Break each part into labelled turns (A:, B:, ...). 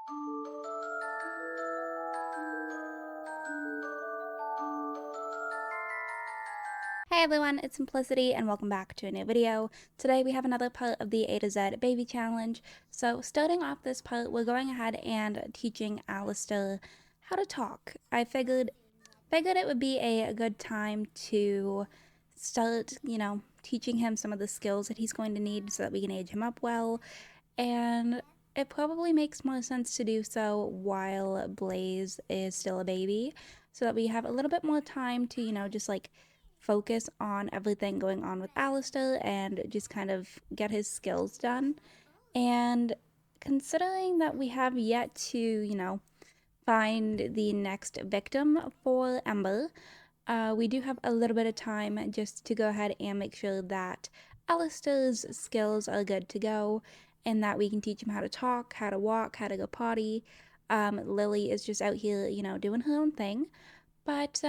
A: Hey everyone, it's Simplicity and welcome back to a new video. Today we have another part of the A to Z baby challenge. So starting off this part, we're going ahead and teaching Alistair how to talk. I figured it would be a good time to start, teaching him some of the skills that he's going to need so that we can age him up well. And it probably makes more sense to do so while Blaze is still a baby, so that we have a little bit more time to, just like focus on everything going on with Alistair and just kind of get his skills done. And considering that we have yet to, find the next victim for Ember, we do have a little bit of time just to go ahead and make sure that Alistair's skills are good to go and that we can teach him how to talk, how to walk, how to go potty. Lily is just out here, doing her own thing. But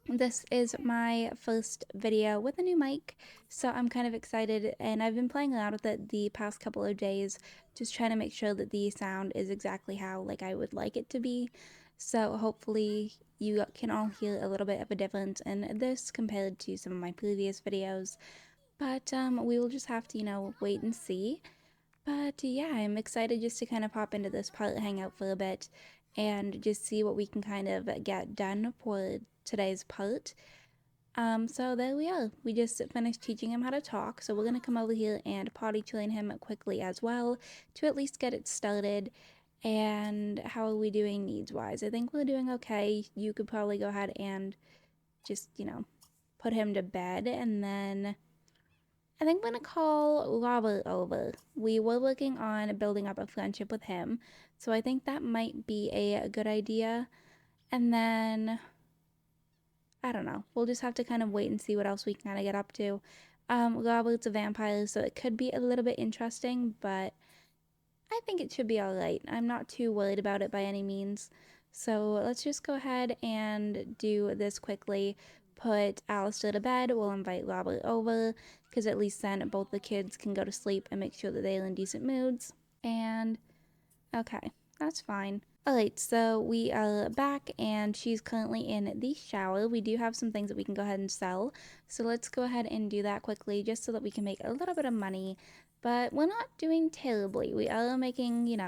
A: this is my first video with a new mic, so I'm kind of excited, and I've been playing around with it the past couple of days, just trying to make sure that the sound is exactly how I would like it to be. So hopefully you can all hear a little bit of a difference in this compared to some of my previous videos. But we will just have to, wait and see. But yeah, I'm excited just to kind of pop into this part, hang out for a bit, and just see what we can kind of get done for today's part. So there we are. We just finished teaching him how to talk, so we're going to come over here and potty train him quickly as well to at least get it started. And how are we doing needs-wise? I think we're doing okay. You could probably go ahead and just, put him to bed, and then I think I'm gonna call Robert over. We were working on building up a friendship with him, so I think that might be a good idea. And then, I don't know, we'll just have to kind of wait and see what else we can kind of get up to. Robert's a vampire, so it could be a little bit interesting, but I think it should be alright. I'm not too worried about it by any means. So let's just go ahead and do this quickly. Put Alistair to bed. We'll invite Robert over, because at least then both the kids can go to sleep and make sure that they're in decent moods. And okay, that's fine. Alright, so we are back and she's currently in the shower. We do have some things that we can go ahead and sell. So let's go ahead and do that quickly just so that we can make a little bit of money. But we're not doing terribly. We are making,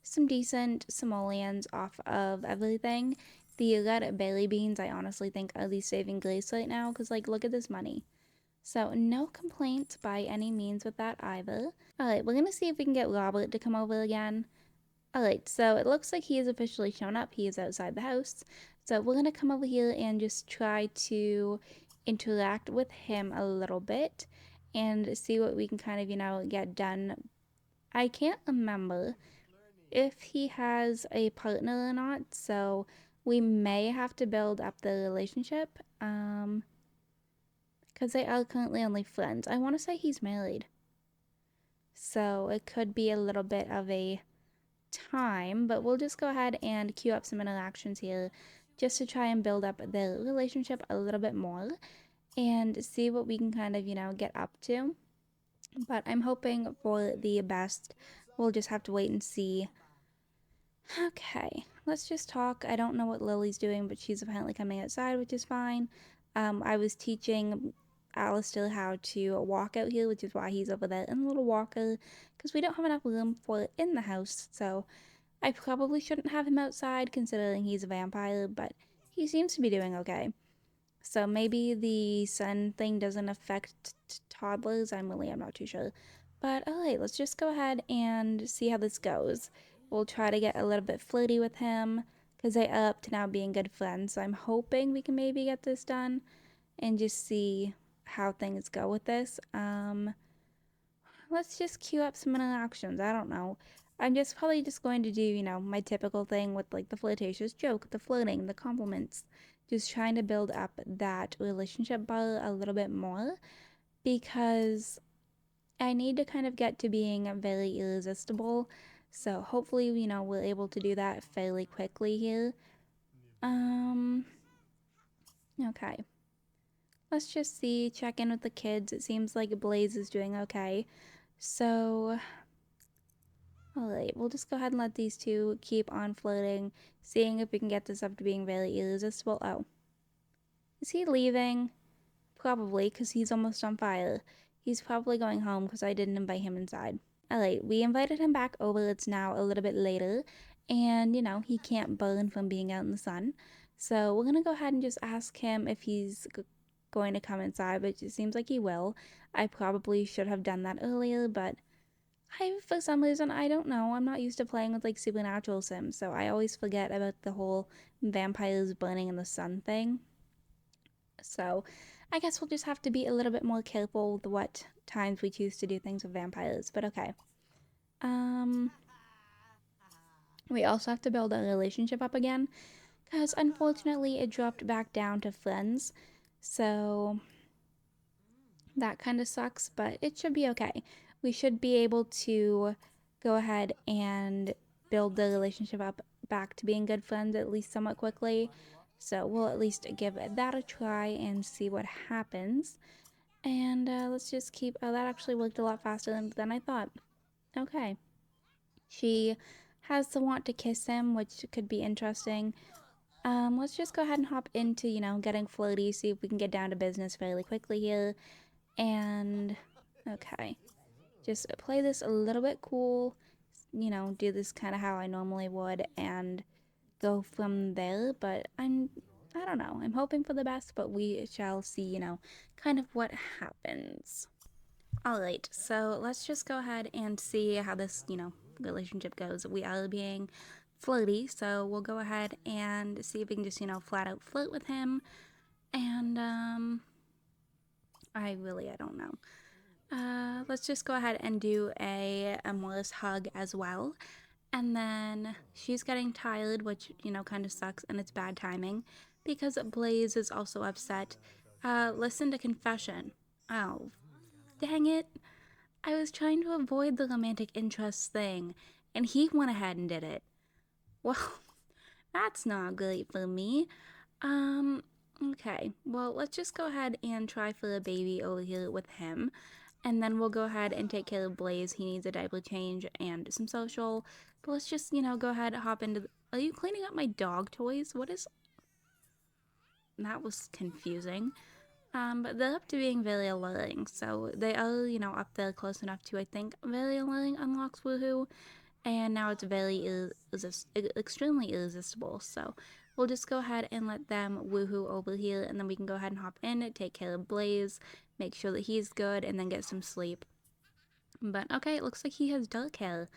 A: some decent simoleons off of everything. The red berry beans, I honestly think, are the saving grace right now because, look at this money. So no complaints by any means with that either. Alright, we're going to see if we can get Robert to come over again. Alright, so it looks like he has officially shown up. He is outside the house. So we're going to come over here and just try to interact with him a little bit and see what we can kind of, get done. I can't remember if he has a partner or not, so we may have to build up the relationship. Because they are currently only friends. I want to say he's married. So it could be a little bit of a time, but we'll just go ahead and queue up some interactions here just to try and build up the relationship a little bit more and see what we can kind of, get up to. But I'm hoping for the best. We'll just have to wait and see. Okay, let's just talk. I don't know what Lily's doing, but she's apparently coming outside, which is fine. I was teaching Alistair how to walk out here, which is why he's over there in a little walker, because we don't have enough room for it in the house, so I probably shouldn't have him outside considering he's a vampire, but he seems to be doing okay. So maybe the sun thing doesn't affect toddlers. I'm not too sure. But alright, let's just go ahead and see how this goes. We'll try to get a little bit flirty with him because they are up to now being good friends. So I'm hoping we can maybe get this done and just see how things go with this. Let's just queue up some interactions. I don't know. I'm just probably just going to do, my typical thing with the flirtatious joke, the flirting, the compliments. Just trying to build up that relationship bar a little bit more because I need to kind of get to being very irresistible. So hopefully, we're able to do that fairly quickly here. Okay. Let's just see, check in with the kids. It seems like Blaze is doing okay. So, Alright, we'll just go ahead and let these two keep on floating, seeing if we can get this up to being very irresistible. Oh. Is he leaving? Probably, because he's almost on fire. He's probably going home because I didn't invite him inside. Alright, we invited him back over. It's now a little bit later, and he can't burn from being out in the sun. So we're gonna go ahead and just ask him if he's going to come inside, which it seems like he will. I probably should have done that earlier, but for some reason, I don't know. I'm not used to playing with like supernatural sims, so I always forget about the whole vampires burning in the sun thing. So I guess we'll just have to be a little bit more careful with what times we choose to do things with vampires, but okay. Um, we also have to build a relationship up again, because unfortunately it dropped back down to friends, so that kind of sucks, but it should be okay. We should be able to go ahead and build the relationship up back to being good friends at least somewhat quickly. So we'll at least give that a try and see what happens. And let's just keep. Oh, that actually worked a lot faster than I thought. Okay. She has the want to kiss him, which could be interesting. Let's just go ahead and hop into, getting floaty, see if we can get down to business fairly quickly here. And, okay. Just play this a little bit cool, do this kind of how I normally would, and go from there. But I don't know. I'm hoping for the best, but we shall see, kind of what happens. Alright, so let's just go ahead and see how this, relationship goes. We are being flirty, so we'll go ahead and see if we can just, flat out flirt with him. And, I don't know. Let's just go ahead and do a amorous hug as well. And then she's getting tired, which, kind of sucks, and it's bad timing because Blaze is also upset. Listen to confession. Oh, dang it. I was trying to avoid the romantic interest thing, and he went ahead and did it. Well, that's not great for me. Okay. Well, let's just go ahead and try for a baby over here with him. And then we'll go ahead and take care of Blaze. He needs a diaper change and some social. But let's just, go ahead and hop into Are you cleaning up my dog toys? What is... That was confusing. But they're up to being very alluring. So they are, up there close enough to, I think, very alluring unlocks woohoo. And now it's very extremely irresistible. So we'll just go ahead and let them woohoo over here, and then we can go ahead and hop in, take care of Blaze, make sure that he's good, and then get some sleep. But okay, it looks like he has dark hair.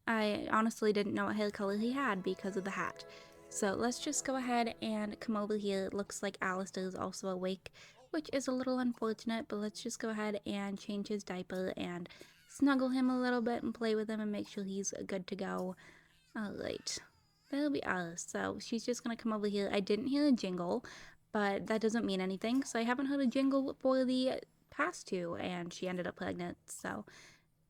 A: I honestly didn't know what hair color he had because of the hat. So let's just go ahead and come over here. It looks like Alistair is also awake, which is a little unfortunate, but let's just go ahead and change his diaper and snuggle him a little bit and play with him and make sure he's good to go. Alright, that'll be us. So she's just gonna come over here. I didn't hear a jingle, but that doesn't mean anything, so I haven't heard a jingle for the past two, and she ended up pregnant, so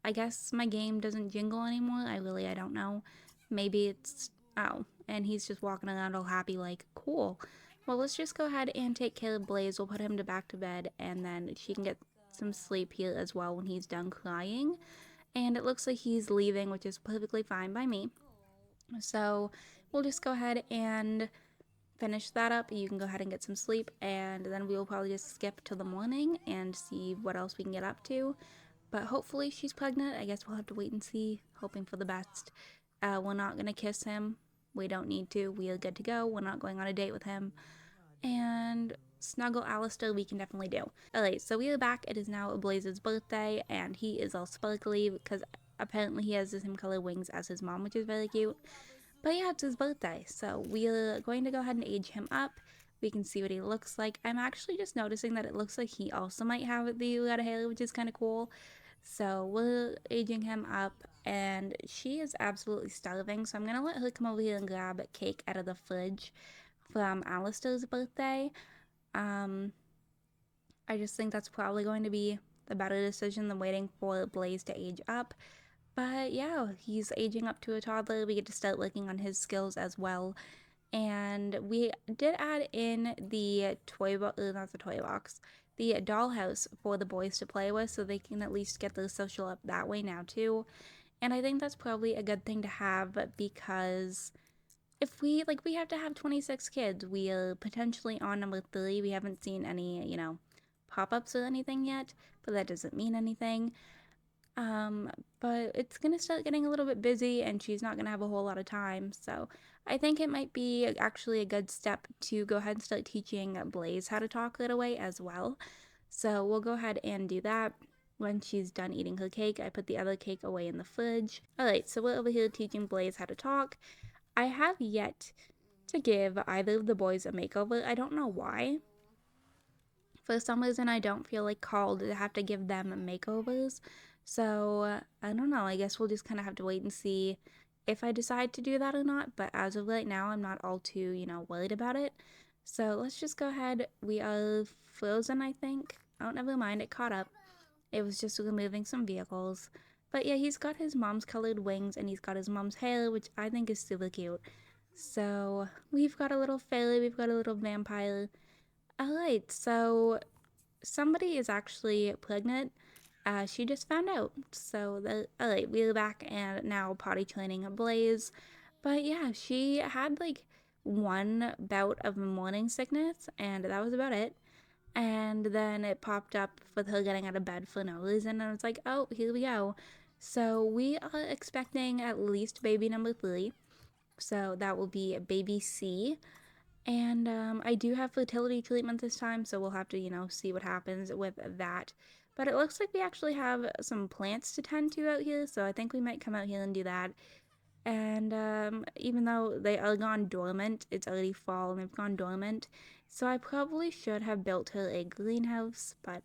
A: I guess my game doesn't jingle anymore. I don't know. Maybe it's... Oh, and he's just walking around all happy like, cool. Well, let's just go ahead and take care of Blaze. We'll put him back to bed, and then she can get some sleep here as well when he's done crying. And it looks like he's leaving, which is perfectly fine by me. So we'll just go ahead and finish that up. You can go ahead and get some sleep, and then we will probably just skip till the morning and see what else we can get up to. But hopefully she's pregnant. I guess we'll have to wait and see, hoping for the best. We're not going to kiss him. We don't need to. We are good to go. We're not going on a date with him. And snuggle Alistair we can definitely do. Alright, so we are back. It is now Blaze's birthday, and he is all sparkly because apparently he has the same color wings as his mom, which is very cute. But yeah, it's his birthday, so we're going to go ahead and age him up. We can see what he looks like. I'm actually just noticing that it looks like he also might have the red hair, which is kind of cool. So we're aging him up, and she is absolutely starving, so I'm going to let her come over here and grab cake out of the fridge from Alistair's birthday. I just think that's probably going to be the better decision than waiting for Blaze to age up. But yeah, he's aging up to a toddler. We get to start working on his skills as well. And we did add in the not the toy box, the dollhouse for the boys to play with, so they can at least get their social up that way now too. And I think that's probably a good thing to have because if we have to have 26 kids, we are potentially on number 3. We haven't seen any, pop-ups or anything yet, but that doesn't mean anything. Um, but it's gonna start getting a little bit busy and she's not gonna have a whole lot of time. So I think it might be actually a good step to go ahead and start teaching Blaze how to talk right away as well. So we'll go ahead and do that. When she's done eating her cake, I put the other cake away in the fridge. Alright, so we're over here teaching Blaze how to talk. I have yet to give either of the boys a makeover. I don't know why. For some reason, I don't feel like called to have to give them makeovers. So, I don't know. I guess we'll just kind of have to wait and see if I decide to do that or not. But as of right now, I'm not all too, worried about it. So, let's just go ahead. We are frozen, I think. Oh, never mind. It caught up. It was just removing some vehicles. But yeah, he's got his mom's colored wings and he's got his mom's hair, which I think is super cute. So, we've got a little fairy, we've got a little vampire. Alright, so somebody is actually pregnant. She just found out. So, alright, we're back and now potty training Blaze. But yeah, she had like one bout of morning sickness, and that was about it. And then it popped up with her getting out of bed for no reason, and I was like, oh, here we go. So, we are expecting at least baby number 3. So, that will be baby C. And I do have fertility treatment this time, so we'll have to, see what happens with that. But it looks like we actually have some plants to tend to out here, so I think we might come out here and do that. And even though they are gone dormant, it's already fall and they've gone dormant. So I probably should have built her a greenhouse, but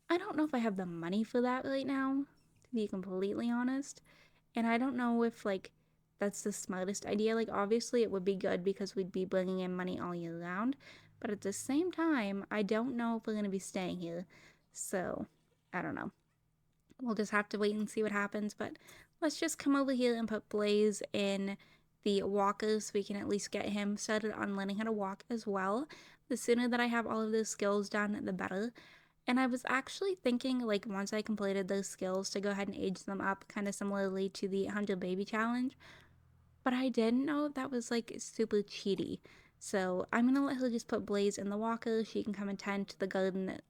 A: I don't know if I have the money for that right now, to be completely honest. And I don't know if, like, that's the smartest idea. Like, obviously, it would be good because we'd be bringing in money all year round. But at the same time, I don't know if we're going to be staying here. So, I don't know. We'll just have to wait and see what happens. But let's just come over here and put Blaze in the walker so we can at least get him started on learning how to walk as well. The sooner that I have all of those skills done, the better. And I was actually thinking, like, once I completed those skills, to go ahead and age them up, kind of similarly to the 100 baby challenge. But I didn't know that was, like, super cheaty. So I'm gonna let her just put Blaze in the walker. She can come and tend to the garden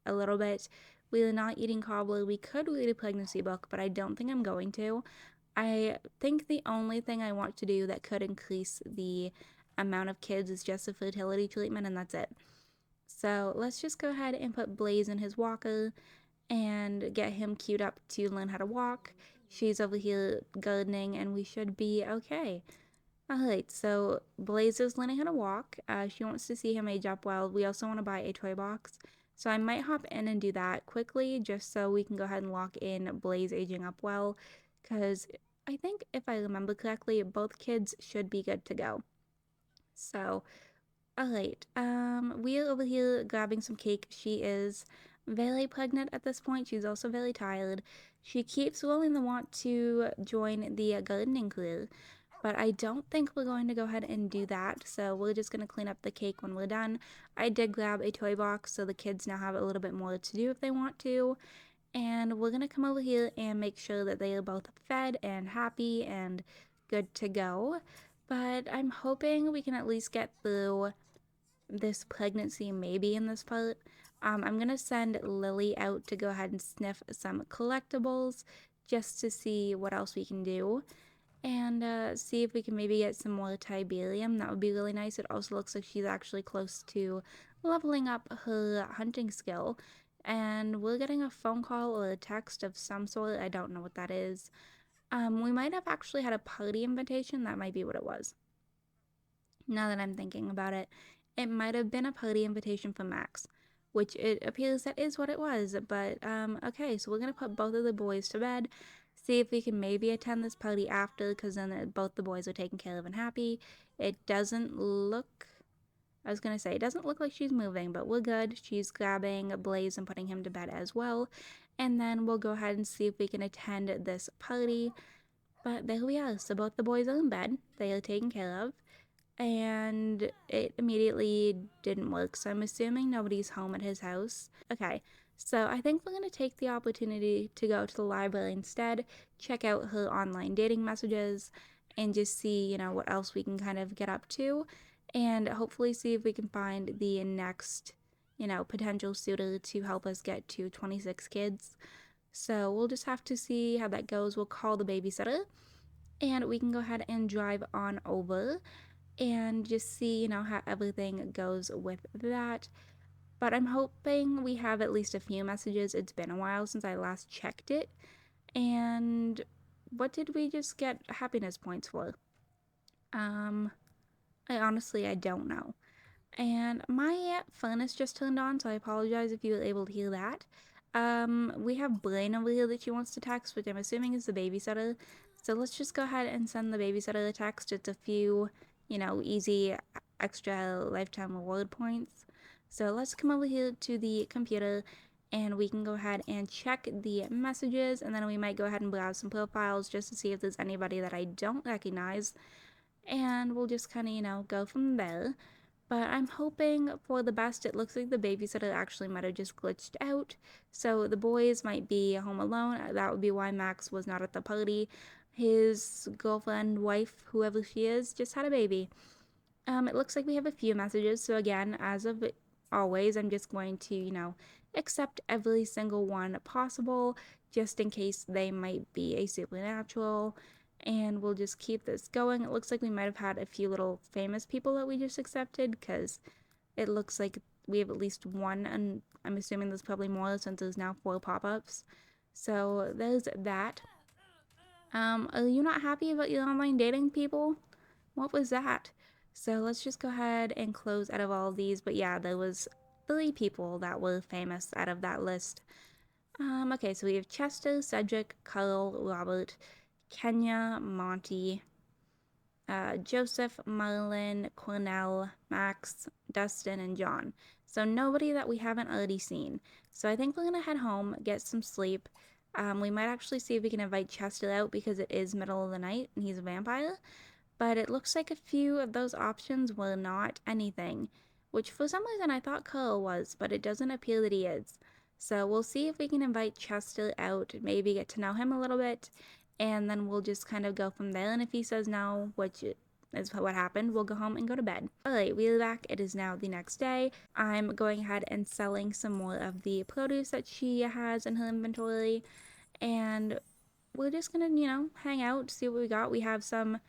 A: a little bit. We are not eating cobbler. We could read a pregnancy book, but I don't think I'm going to. I think the only thing I want to do that could increase the amount of kids is just a fertility treatment, and that's it. So let's just go ahead and put Blaze in his walker and get him queued up to learn how to walk. She's over here gardening and we should be okay. Alright, so Blaze is learning how to walk. She wants to see him age up well. We also want to buy a toy box. So I might hop in and do that quickly just so we can go ahead and lock in Blaze aging up well. Because I think if I remember correctly, both kids should be good to go. So alright, we are over here grabbing some cake. She is very pregnant at this point. She's also very tired. She keeps willing to want to join the gardening career, but I don't think we're going to go ahead and do that. So we're just going to clean up the cake when we're done. I did grab a toy box so the kids now have a little bit more to do if they want to. And we're going to come over here and make sure that they are both fed and happy and good to go. But I'm hoping we can at least get through this pregnancy maybe in this part. I'm gonna send Lily out to go ahead and sniff some collectibles just to see what else we can do and see if we can maybe get some more Tiberium. That would be really nice. It also looks like she's actually close to leveling up her hunting skill. And we're getting a phone call or a text of some sort. I don't know what that is. We might have actually had a party invitation. That might be what it was. Now that I'm thinking about it, it might have been a party invitation for Max, which it appears that is what it was. But, okay, so we're gonna put both of the boys to bed, see if we can maybe attend this party after, because then both the boys are taken care of and happy. It doesn't look, I was gonna say, it doesn't look like she's moving, but we're good. She's grabbing Blaze and putting him to bed as well. And then we'll go ahead and see if we can attend this party. But there we are. So both the boys are in bed. They are taken care of and it immediately didn't work, so I'm assuming nobody's home at his house. Okay, So I think we're going to take the opportunity to go to the library instead, check out her online dating messages, and just see, what else we can kind of get up to, and hopefully see if we can find the next, potential suitor to help us get to 26 kids. So we'll just have to see how that goes. We'll call the babysitter, and we can go ahead and drive on over and just see, how everything goes with that. But I'm hoping we have at least a few messages. It's been a while since I last checked it. And what did we just get happiness points for? Um, I don't know. And my furnace just turned on, so I apologize if you were able to hear that. We have Blaine over here that she wants to text, which I'm assuming is the babysitter. So let's just go ahead and send the babysitter a text. It's a few, easy extra lifetime reward points. So let's come over here to the computer and we can go ahead and check the messages, and then we might go ahead and browse some profiles just to see if there's anybody that I don't recognize. And we'll just kind of, go from there. But I'm hoping for the best. It looks like the babysitter actually might have just glitched out. So the boys might be home alone. That would be why Max was not at the party. His girlfriend, wife, whoever she is, just had a baby. It looks like we have a few messages. So again, as of always, I'm just going to, accept every single one possible just in case they might be a supernatural. And we'll just keep this going. It looks like we might have had a few little famous people that we just accepted because it looks like we have at least one, and I'm assuming there's probably more since there's now 4 pop-ups. So there's that. Are you not happy about your online dating, people? What was that? So let's just go ahead and close out of all of these. But yeah, there was 3 people that were famous out of that list. Okay, so we have Chester, Cedric, Carl, Robert, Kenya, Monty, Joseph, Marlon, Cornell, Max, Dustin, and John. So nobody that we haven't already seen. So I think we're gonna head home, get some sleep. We might actually see if we can invite Chester out because it is middle of the night and he's a vampire. But it looks like a few of those options were not anything, which for some reason I thought Carl was, but it doesn't appear that he is. So we'll see if we can invite Chester out, maybe get to know him a little bit, and then we'll just kind of go from there. And if he says no, which is what happened, we'll go home and go to bed. Alright, we're back. It is now the next day. I'm going ahead and selling some more of the produce that she has in her inventory, and we're just gonna, hang out, see what we got. We have some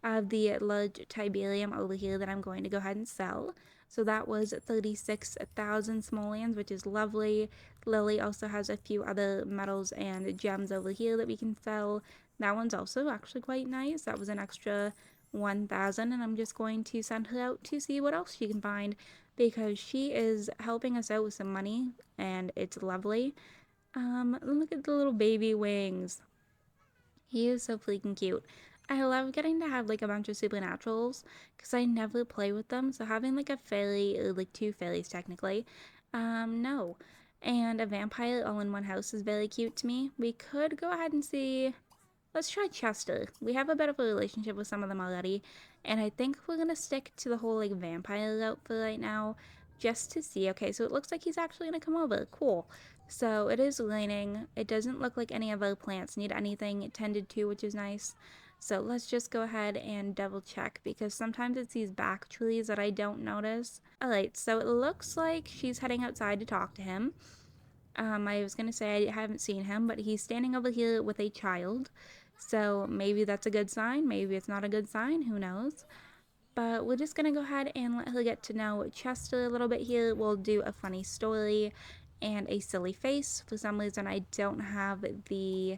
A: of the large Tiberium over here that I'm going to go ahead and sell. So that was 36,000 simoleons, which is lovely. Lily also has a few other metals and gems over here that we can sell. That one's also actually quite nice. That was an extra 1,000, and I'm just going to send her out to see what else she can find because she is helping us out with some money and it's lovely. Look at the little baby wings. He is so freaking cute. I love getting to have like a bunch of supernaturals because I never play with them. So having like a fairy, or like 2 fairies technically, no. And a vampire all in one house is very cute to me. We could go ahead and see. Let's try Chester. We have a bit of a relationship with some of them already, and I think we're gonna stick to the whole like vampire route for right now, just to see. Okay, so it looks like he's actually gonna come over. Cool. So it is raining. It doesn't look like any of our plants need anything tended to, which is nice. So let's just go ahead and double check because sometimes it's these back trees that I don't notice. Alright, so it looks like she's heading outside to talk to him. I was gonna say I haven't seen him, but he's standing over here with a child. So maybe that's a good sign. Maybe it's not a good sign. Who knows? But we're just gonna go ahead and let her get to know Chester a little bit here. We'll do a funny story and a silly face. For some reason, I don't have the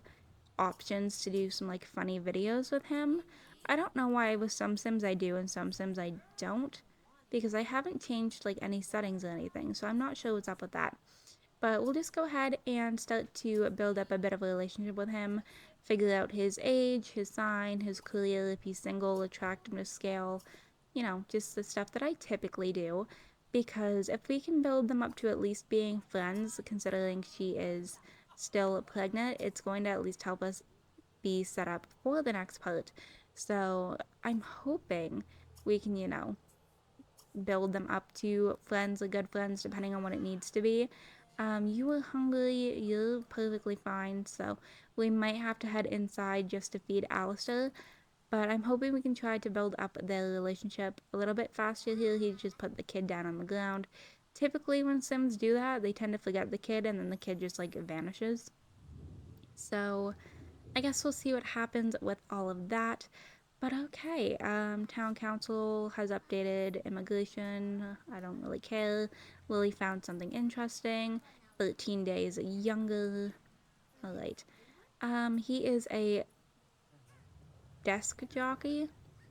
A: options to do some like funny videos with him. I don't know why with some Sims I do and some Sims I don't, because I haven't changed like any settings or anything. So I'm not sure what's up with that. But we'll just go ahead and start to build up a bit of a relationship with him, figure out his age, his sign, his career, if he's single, attractiveness scale, just the stuff that I typically do. Because if we can build them up to at least being friends, considering she is still pregnant, it's going to at least help us be set up for the next part. So I'm hoping we can, build them up to friends or good friends, depending on what it needs to be. You were hungry, you're perfectly fine, so we might have to head inside just to feed Alistair. But I'm hoping we can try to build up their relationship a little bit faster here. He just put the kid down on the ground. Typically, when Sims do that, they tend to forget the kid and then the kid just like vanishes. So I guess we'll see what happens with all of that. But okay, town council has updated immigration. I don't really care. Lily found something interesting. 13 days younger. All right. He is a desk jockey.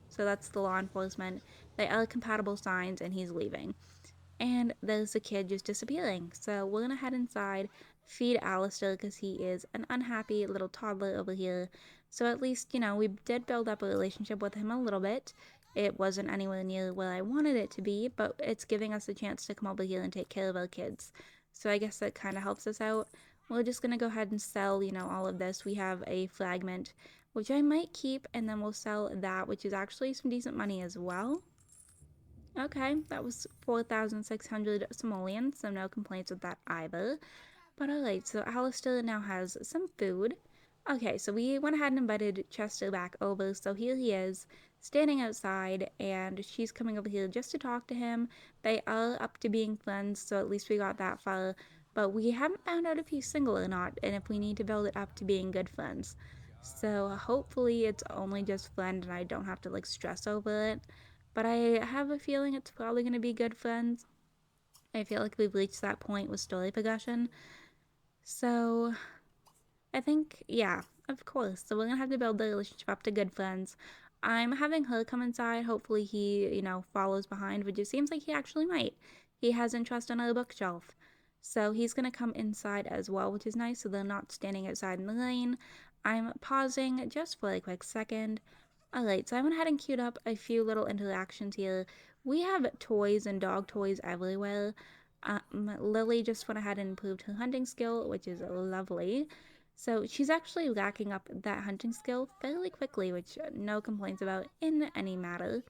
A: So that's the law enforcement. They are compatible signs, and he's leaving. And there's the kid just disappearing. So we're gonna head inside, feed Alistair because he is an unhappy little toddler over here. So at least, we did build up a relationship with him a little bit. It wasn't anywhere near where I wanted it to be, but it's giving us a chance to come over here and take care of our kids. So I guess that kind of helps us out. We're just gonna go ahead and sell, all of this. We have a fragment, which I might keep, and then we'll sell that, which is actually some decent money as well. Okay, that was 4,600 simoleons, so no complaints with that either. But alright, so Alistair now has some food. Okay, so we went ahead and invited Chester back over, so here he is, standing outside, and she's coming over here just to talk to him. They are up to being friends, so at least we got that far. But we haven't found out if he's single or not, and if we need to build it up to being good friends. So hopefully it's only just friend and I don't have to like stress over it. But I have a feeling it's probably going to be good friends. I feel like we've reached that point with story progression. So I think, yeah, of course. So we're gonna have to build the relationship up to good friends. I'm having her come inside. Hopefully he, follows behind, which it seems like he actually might. He has interest on our bookshelf. So he's gonna come inside as well, which is nice, so they're not standing outside in the lane. I'm pausing just for a quick second. Alright, so I went ahead and queued up a few little interactions here. We have toys and dog toys everywhere. Lily just went ahead and improved her hunting skill, which is lovely. So she's actually racking up that hunting skill fairly quickly, which no complaints about in any matter.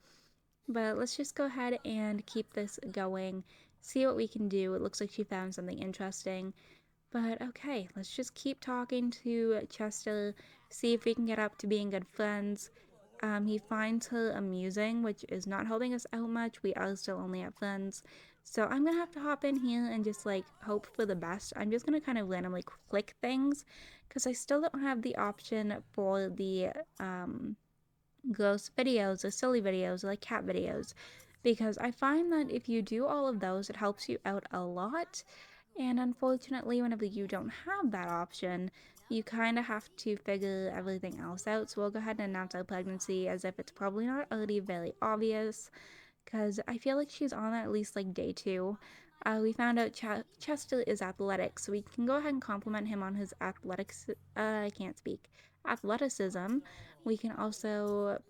A: But let's just go ahead and keep this going, see what we can do. It looks like she found something interesting. But okay, let's just keep talking to Chester, see if we can get up to being good friends. He finds her amusing, which is not helping us out much. We are still only at friends. So I'm gonna have to hop in here and just like hope for the best. I'm just gonna kind of randomly click things because I still don't have the option for the gross videos or silly videos or like cat videos. Because I find that if you do all of those, it helps you out a lot. And unfortunately, whenever you don't have that option, you kind of have to figure everything else out. So we'll go ahead and announce our pregnancy as if it's probably not already very obvious, because I feel like she's on at least like day 2. We found out Chester is athletic, so we can go ahead and compliment him on his athletics. I can't speak. Athleticism. We can also,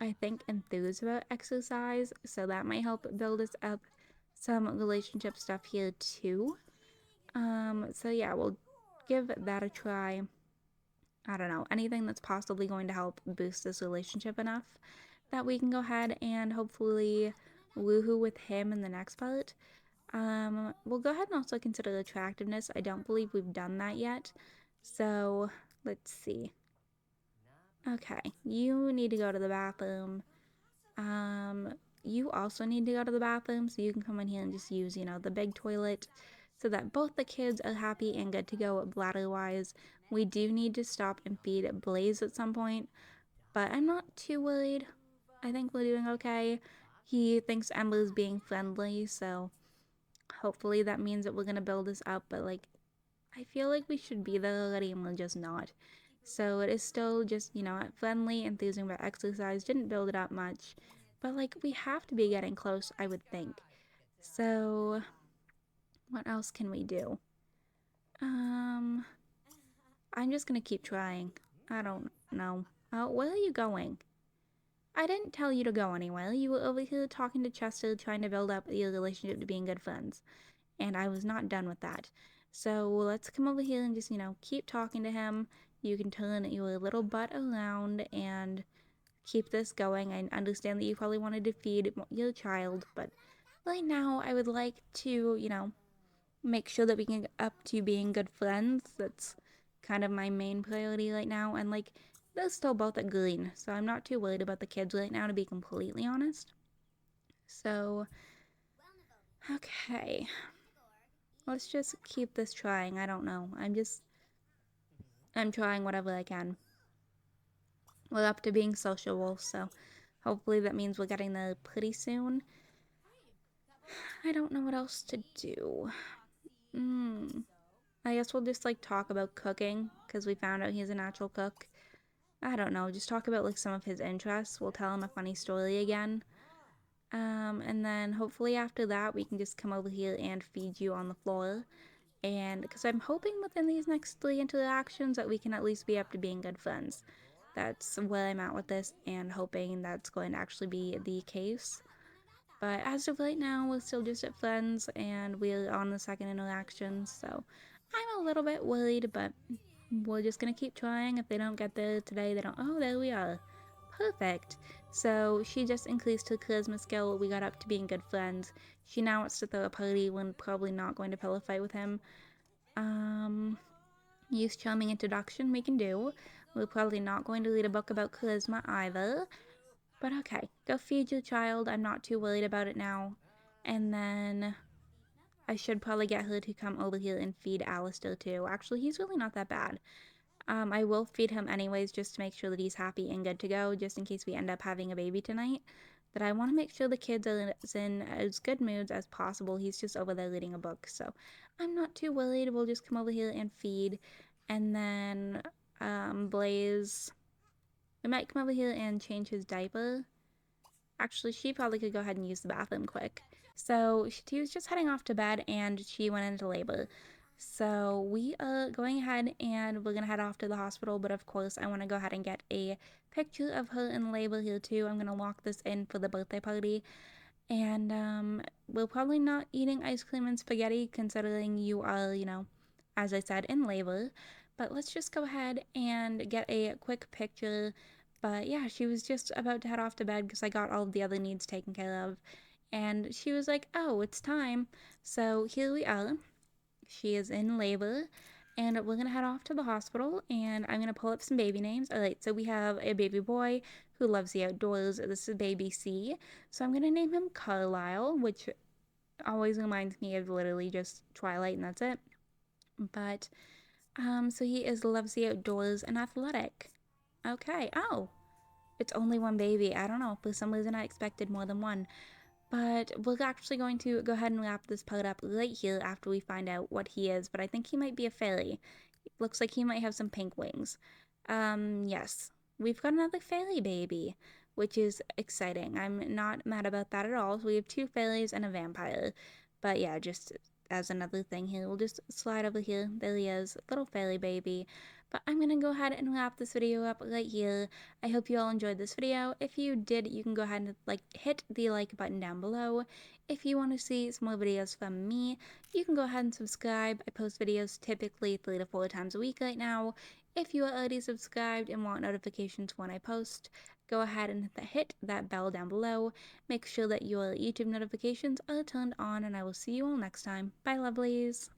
A: I think, enthuse about exercise, so that might help build us up some relationship stuff here too. So yeah, we'll give that a try. I don't know, anything that's possibly going to help boost this relationship enough that we can go ahead and hopefully woohoo with him in the next part. We'll go ahead and also consider attractiveness. I don't believe we've done that yet. So let's see. Okay, you need to go to the bathroom. Um, you also need to go to the bathroom, so you can come in here and just use, the big toilet so that both the kids are happy and good to go bladder wise. We do need to stop and feed Blaze at some point, but I'm not too worried. I think we're doing okay. He thinks Ember's being friendly, so hopefully that means that we're gonna build this up, but like I feel like we should be there already and we're just not. So it is still just, friendly, enthusing about exercise, didn't build it up much. But like we have to be getting close, I would think. So what else can we do? Um I'm just gonna keep trying. I don't know. Where are you going? I didn't tell you to go anywhere. You were over here talking to Chester, trying to build up your relationship to being good friends. And I was not done with that. So let's come over here and just, keep talking to him. You can turn your little butt around and keep this going. I understand that you probably wanted to feed your child, but right now I would like to, make sure that we can get up to being good friends. That's kind of my main priority right now. And like, they're still both at Green, so I'm not too worried about the kids right now, to be completely honest. So, okay. Let's just keep this trying. I don't know. I'm trying whatever I can. We're up to being sociable, so hopefully that means we're getting there pretty soon. I don't know what else to do. I guess we'll just like talk about cooking because we found out he's a natural cook. I don't know, just talk about like some of his interests. We'll tell him a funny story again. And then hopefully after that we can just come over here and feed you on the floor. And because I'm hoping within these next 3 interactions that we can at least be up to being good friends. That's where I'm at with this, and hoping that's going to actually be the case. But as of right now, we're still just at friends, and we're on the second interaction, so I'm a little bit worried, but we're just gonna keep trying. If they don't get there today, they don't. Oh, there we are. Perfect. So she just increased her charisma skill. We got up to being good friends. She now wants to throw a party when probably not going to pillow fight with him. Use charming introduction we can do. We're probably not going to read a book about charisma either. But okay, go feed your child. I'm not too worried about it now. And then I should probably get her to come over here and feed Alistair too. Actually, he's really not that bad. I will feed him anyways just to make sure that he's happy and good to go, just in case we end up having a baby tonight. But I want to make sure the kids are in as good moods as possible. He's just over there reading a book, so I'm not too worried. We'll just come over here and feed. And then Blaze, we might come over here and change his diaper. Actually, she probably could go ahead and use the bathroom quick. So she was just heading off to bed and she went into labor. So we are going ahead and we're gonna head off to the hospital, but of course I want to go ahead and get a picture of her in labor here too. I'm gonna lock this in for the birthday party. And we're probably not eating ice cream and spaghetti considering you are, as I said, in labor. But let's just go ahead and get a quick picture. But yeah, she was just about to head off to bed because I got all of the other needs taken care of. And she was like, oh, it's time. So here we are. She is in labor. And we're going to head off to the hospital. And I'm going to pull up some baby names. All right, so we have a baby boy who loves the outdoors. This is baby C. So I'm going to name him Carlisle, which always reminds me of literally just Twilight, and that's it. But, so he loves the outdoors and athletic. Okay. Oh, it's only one baby. I don't know. For some reason, I expected more than one. But we're actually going to go ahead and wrap this part up right here after we find out what he is. But I think he might be a fairy. Looks like he might have some pink wings. Yes. We've got another fairy baby, which is exciting. I'm not mad about that at all. So we have 2 fairies and a vampire. But yeah, just as another thing here, we'll just slide over here. There he is, little fairy baby. But I'm gonna go ahead and wrap this video up right here. I hope you all enjoyed this video. If you did, you can go ahead and hit the like button down below. If you want to see some more videos from me, you can go ahead and subscribe. I post videos typically 3 to 4 times a week right now. If you are already subscribed and want notifications when I post, go ahead and hit that bell down below. Make sure that your YouTube notifications are turned on, and I will see you all next time. Bye, lovelies!